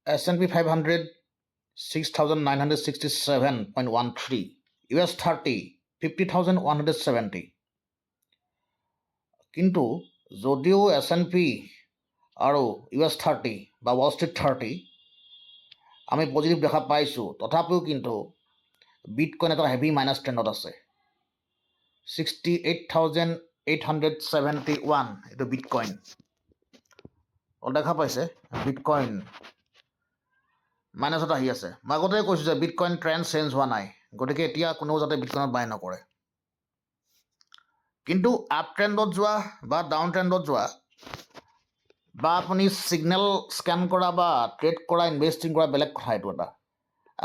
S&P 500 6,967.13, US 30 50,170. কিন্তু যদিও S&P আৰু US 30 বা ৱাল ষ্ট্ৰীট 30 আমি পজিটিভ দেখা পাইছোঁ, তথাপিও কিন্তু বিটকইন এটা হেভি মাইনাছ ট্ৰেণ্ডত আছে। 68,871 এইটো বিটকইন দেখা পাইছে। বিটকইন মাইনাছত আহি আছে। মই আগতে কৈছোঁ যে বিটকইন ট্ৰেণ্ড চেঞ্জ হোৱা নাই, গতিকে এতিয়া কোনেও যাতে বিটকইনত বাই নকৰে। কিন্তু আপ ট্ৰেণ্ডত যোৱা বা ডাউন ট্ৰেণ্ডত যোৱা বা আপুনি ছিগনেল স্কেন কৰা বা ট্ৰেড কৰা, ইনভেষ্টিং কৰা বেলেগ কথা। এইটো এটা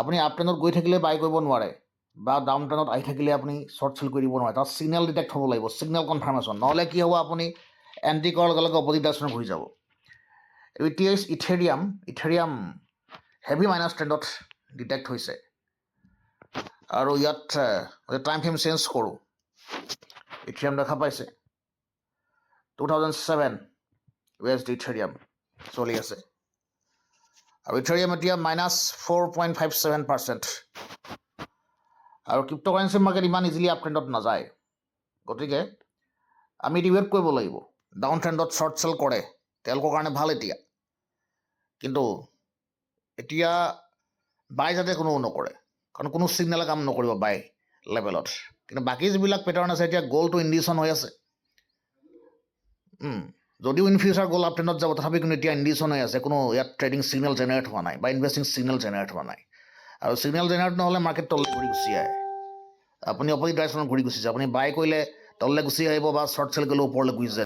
আপুনি আপ ট্ৰেণ্ডত গৈ থাকিলে বাই কৰিব নোৱাৰে বা ডাউন ট্ৰেণ্ডত আহি থাকিলে আপুনি শ্বৰ্ট চেল কৰি দিব নোৱাৰে। তাত ছিগনেল ডিটেক্ট হ'ব লাগিব, ছিগনেল কনফাৰ্মেশ্যন, নহ'লে কি হ'ব, আপুনি এণ্ট্ৰি কৰাৰ লগে লগে অপজিট ডাইৰেকশ্যনত ঘূৰি যাব। ETH ইথেৰিয়াম হেভি মাইনাছ ট্ৰেণ্ডত ডিটেক্ট হৈছে। আৰু ইয়াত টাইম ফ্ৰেম চেঞ্জ কৰোঁ, ইথেৰিয়াম দেখা পাইছে 2007 USD ইথেৰিয়াম চলি আছে। আৰু ইথেৰিয়াম এতিয়া -4.57%। আৰু ক্ৰিপ্ট'কাৰেঞ্চি মাৰ্কেট ইমান ইজিলি আপ ট্ৰেণ্ডত নাযায়, গতিকে আমি এতিয়া ৱেইট কৰিব লাগিব। ডাউন ট্ৰেণ্ডত শ্বৰ্ট চেল কৰে, তেওঁলোকৰ কাৰণে ভাল এতিয়া। কিন্তু এতিয়া বাই যাতে কোনেও নকৰে, কাৰণ কোনো ছিগনেলে কাম নকৰিব বাই লেভেলত। কিন্তু বাকী যিবিলাক পেটাৰ্ণ আছে, এতিয়া গ'ল্ডটো ইণ্ডিকেশ্যন হৈ আছে। যদিও ইন ফিউচাৰ গ'ল্ড আপ ট্ৰেণ্ডত যাব, তথাপি কিন্তু এতিয়া ইণ্ডিকেশ্যন হৈ আছে। কোনো ইয়াত ট্ৰেডিং ছিগনেল জেনেৰেট হোৱা নাই বা ইনভেষ্টিং ছিগনেল জেনেৰেট হোৱা নাই। আৰু ছিগনেল জেনেৰেট নহ'লে মাৰ্কেট তললৈ ঘূৰি গুচি আহে। আপুনি অপজিট ডাইৰেকশ্যনত ঘূৰি গুচি যায়। আপুনি বাই কৰিলে তললৈ গুচি আহিব বা শ্বৰ্ট চেল কৰিলে ওপৰলৈ গুচি যায়।